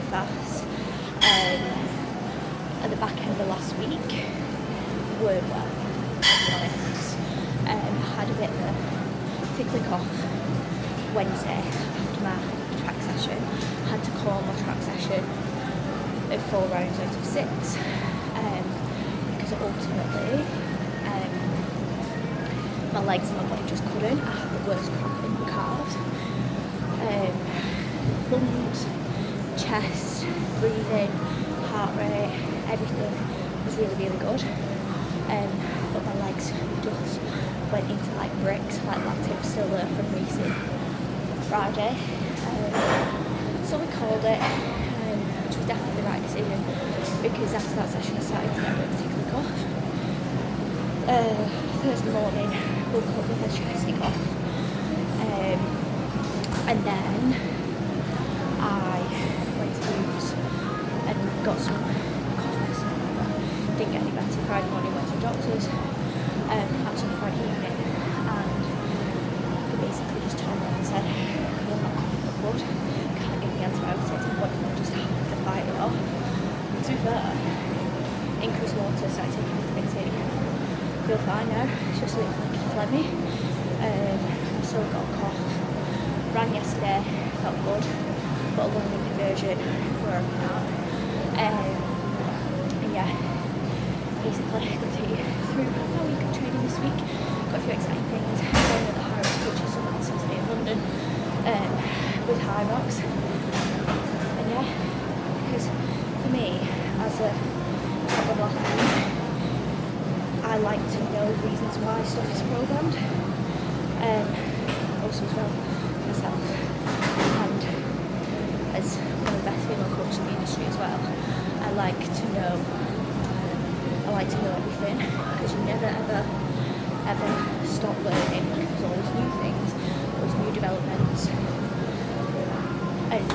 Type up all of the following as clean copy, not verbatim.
fast. At the back end of last week weren't well, to be honest. Had a bit of a tickly cough Wednesday after my track session. Had to call my track session at 4 rounds out of 6 because ultimately my legs and my body just couldn't. I had the worst cramp in my calves. Lungs, chest, breathing, heart rate, everything was really good. But my legs just went into like bricks, like lactate still there from racing Friday. So we called it, which was definitely the right decision, because after that session I started to get a bit of a tickly cough. Thursday morning, woke up with a chesty cough, and then I went to use and got some cough medicine. Didn't get any better. Friday morning went to the doctor's, actually Friday evening, and they basically just turned around and said, "You're not coughing up blood, can't give me antibiotics, and what you just have to fight it off." To be fair, increased water, started taking vitamin C. Feel fine now, it's just a little bit phlegmy. I've still got a cough. Ran yesterday, felt good, got a lung conversion where I'm at. And yeah, basically going to take you through my week of training this week. Got a few exciting things going at the Hyrox World Champs on Saturday in London with Hyrox. And yeah, because for me, as a top level athlete, I like to know reasons why stuff is programmed. Also as well myself, and as one of the best female coaches in the industry as well, I like to know everything, because you never ever stop learning, because there's always new things, always new developments, and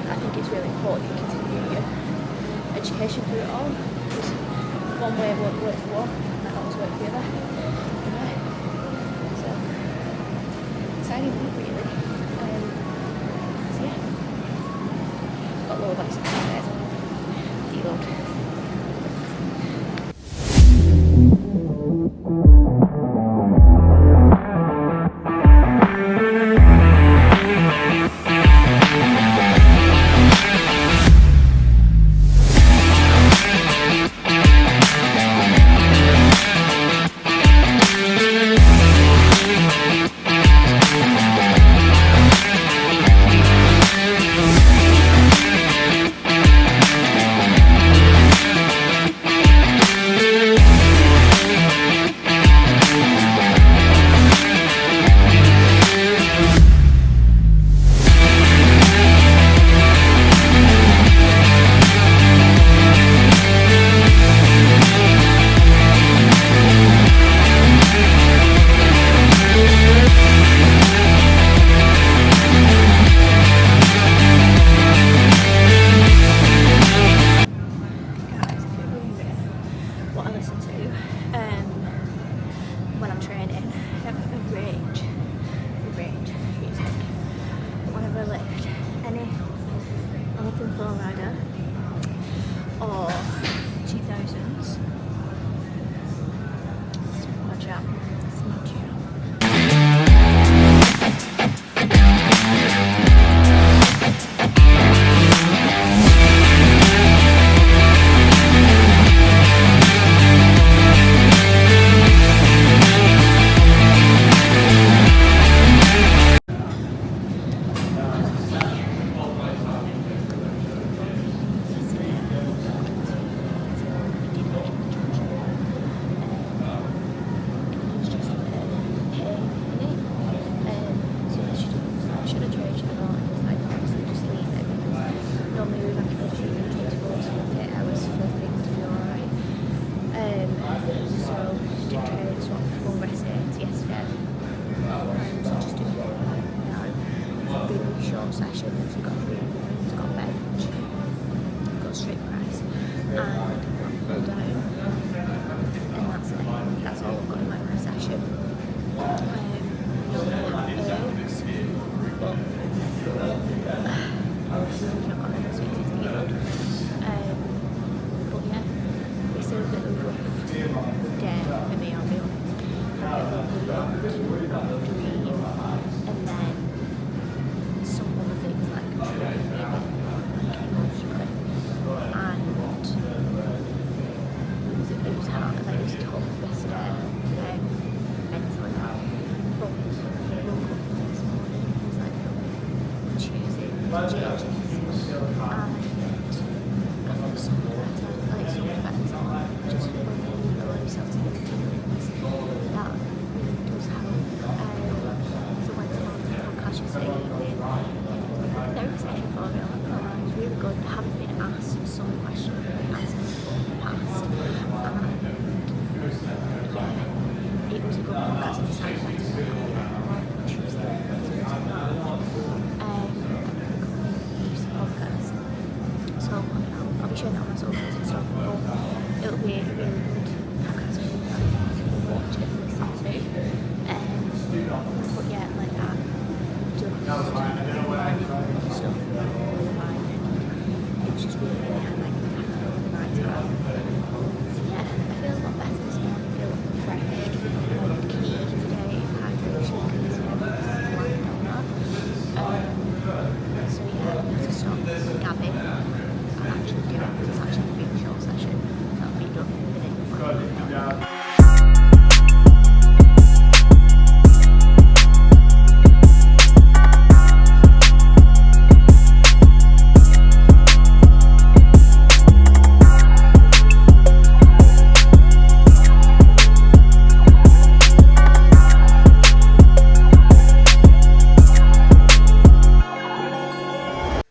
I think it's really important you continue your education through it all, because one way won't work for one, might not always work for the other. Anyway, so exciting week really. So yeah, got lower body strength today as well. Deload. When I'm training, I have a range of music. Whenever I lift anything flow rider or 2000s, it's my jam. It's my jam. so much better, like so much better. So just when you allow yourself to do things, that really does help. So when someone podcast you say very exciting for me, it's really good having been asked some questions and answers in the past. Yeah, it was a good podcast. I decided to Tuesday. So I'll be sharing it on my socials and stuff, but it'll be a really good podcast for you guys to watch and listen to. But yeah, like that, just stuff really fine. It was just really like the right time. So yeah, I feel a lot better this morning. I feel refreshed. Like key today is hydration because I'm lying on that. So yeah, I need to stop gabbing. Actually do it because it's actually a really short session. That'll be done within 1 minute.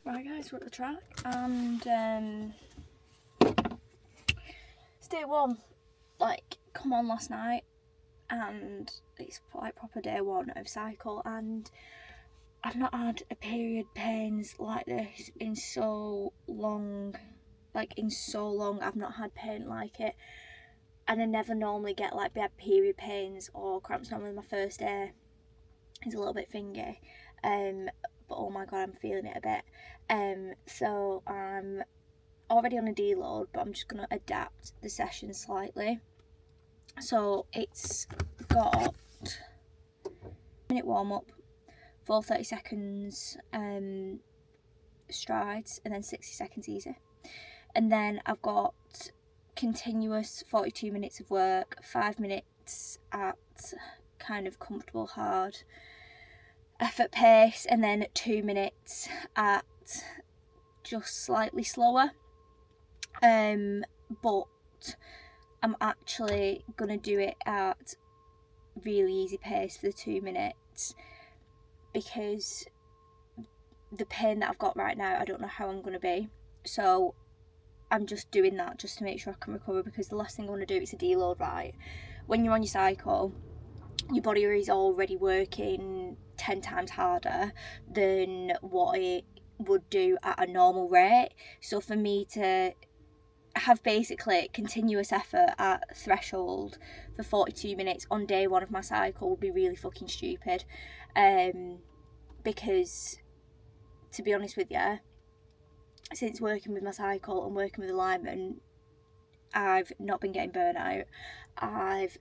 Right guys, we're at the track and it's day one. Like, come on last night and it's like proper day one of cycle, and I've not had a period pains like this in so long. Like in so long I've not had pain like it, and I never normally get like bad period pains or cramps. Normally my first day is a little bit thingy, but oh my god, I'm feeling it a bit. So I'm already on a deload, but I'm just going to adapt the session slightly. So it's got a minute warm up, 30 seconds strides, and then 60 seconds easy. And then I've got continuous 42 minutes of work, 5 minutes at kind of comfortable hard effort pace, and then 2 minutes at just slightly slower. But I'm actually gonna do it at really easy pace for the 2 minutes, because the pain that I've got right now, I don't know how I'm gonna be. So I'm just doing that just to make sure I can recover, because the last thing I want to do is a deload, right? When you're on your cycle, your body is already working 10 times harder than what it would do at a normal rate. So for me to have basically continuous effort at threshold for 42 minutes on day one of my cycle would be really fucking stupid. Because to be honest with you, since working with my cycle and working with alignment, I've not been getting burnout. I've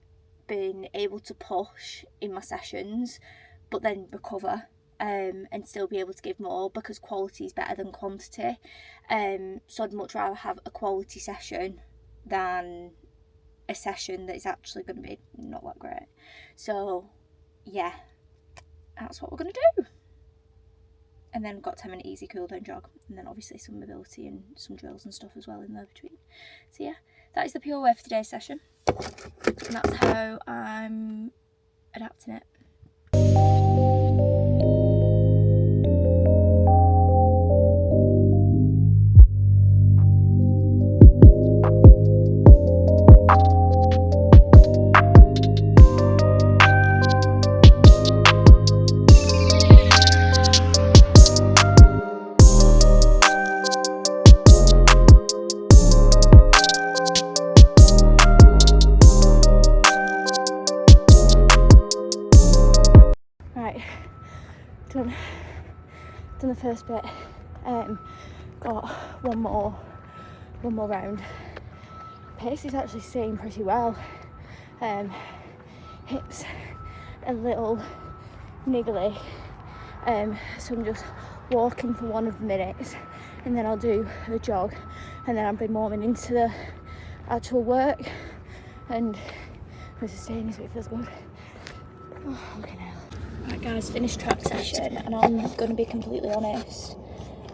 been able to push in my sessions, but then recover and still be able to give more, because quality is better than quantity. So I'd much rather have a quality session than a session that is actually going to be not that great. So yeah, that's what we're going to do. And then got 10-minute easy cool down jog, and then obviously some mobility and some drills and stuff as well in there between. So yeah, that is the pure way for today's session, and that's how I'm adapting it. Done the first bit. Got one more round. Pace is actually staying pretty well. Hips a little niggly, so I'm just walking for 1 of the minutes, and then I'll do the jog, and then I'll be moving into the actual work, and we're sustaining, so it feels good. Oh, okay now. Right guys, finished track session, and I'm going to be completely honest,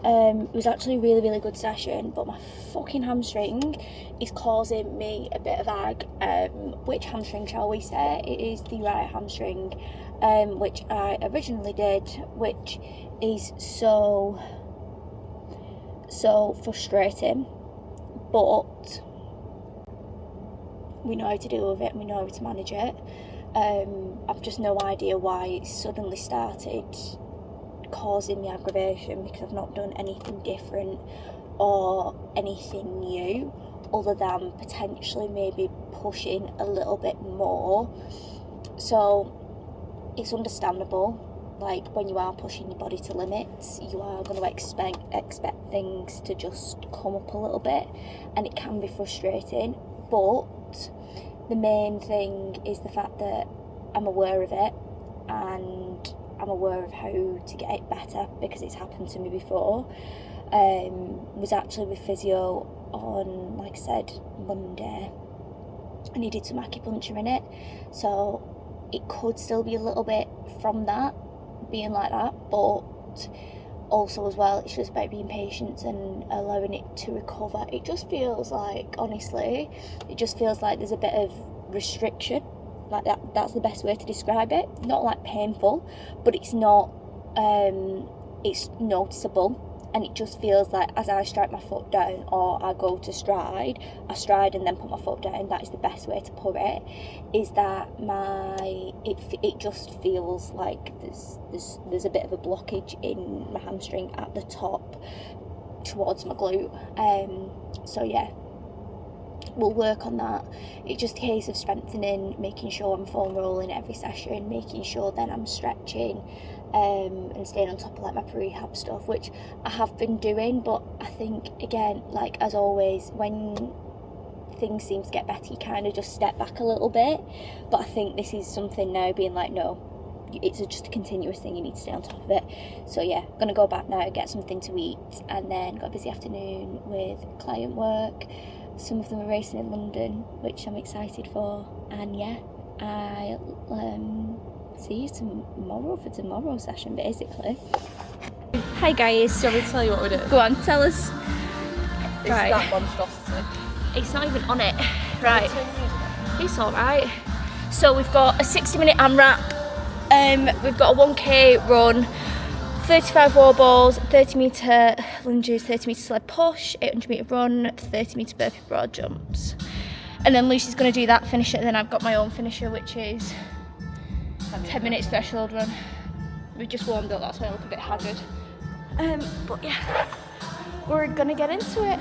It was actually a really, really good session, but my fucking hamstring is causing me a bit of ag. Which hamstring shall we say? It is the right hamstring, which I originally did, which is so frustrating, but we know how to deal with it and we know how to manage it. I've just no idea why it suddenly started causing me aggravation, because I've not done anything different or anything new other than potentially maybe pushing a little bit more. So it's understandable, like when you are pushing your body to limits, you are going to expect things to just come up a little bit, and it can be frustrating. But the main thing is the fact that I'm aware of it, and I'm aware of how to get it better, because it's happened to me before. Was actually with physio on, like I said, Monday. I needed some acupuncture in it, so it could still be a little bit from that, being like that, but also as well, it's just about being patient and allowing it to recover. It just feels like, honestly, it just feels like there's a bit of restriction, like that's the best way to describe it. Not like painful, but it's not, it's noticeable, and it just feels like as I strike my foot down or I go to stride, I stride and then put my foot down. That is the best way to put it, is that it just feels like there's a bit of a blockage in my hamstring at the top towards my glute. So yeah, we'll work on that. It's just a case of strengthening, making sure I'm foam rolling every session, making sure then I'm stretching, and staying on top of like my pre-rehab stuff, which I have been doing. But I think, again, like as always, when things seem to get better, you kind of just step back a little bit. But I think this is something now being like, no, it's just a continuous thing, you need to stay on top of it. So yeah, gonna go back now, get something to eat, and then got a busy afternoon with client work. Some of them are racing in London, which I'm excited for, and yeah, I'll see you tomorrow for tomorrow's session, basically. Hi guys. Do you want me to tell you what we're doing? Go on, tell us. It's Right. that monstrosity. It's not even on it. Right. It's alright. So we've got a 60-minute AMRAP. We've got a 1k run, 35 wall balls, 30 metre lunges, 30 metre sled push, 800 metre run, 30 metre burpee broad jumps. And then Lucy's going to do that, finish it, and then I've got my own finisher, which is 10 minutes threshold run. We've just warmed up, that's why I look a bit haggard. But yeah, we're going to get into it.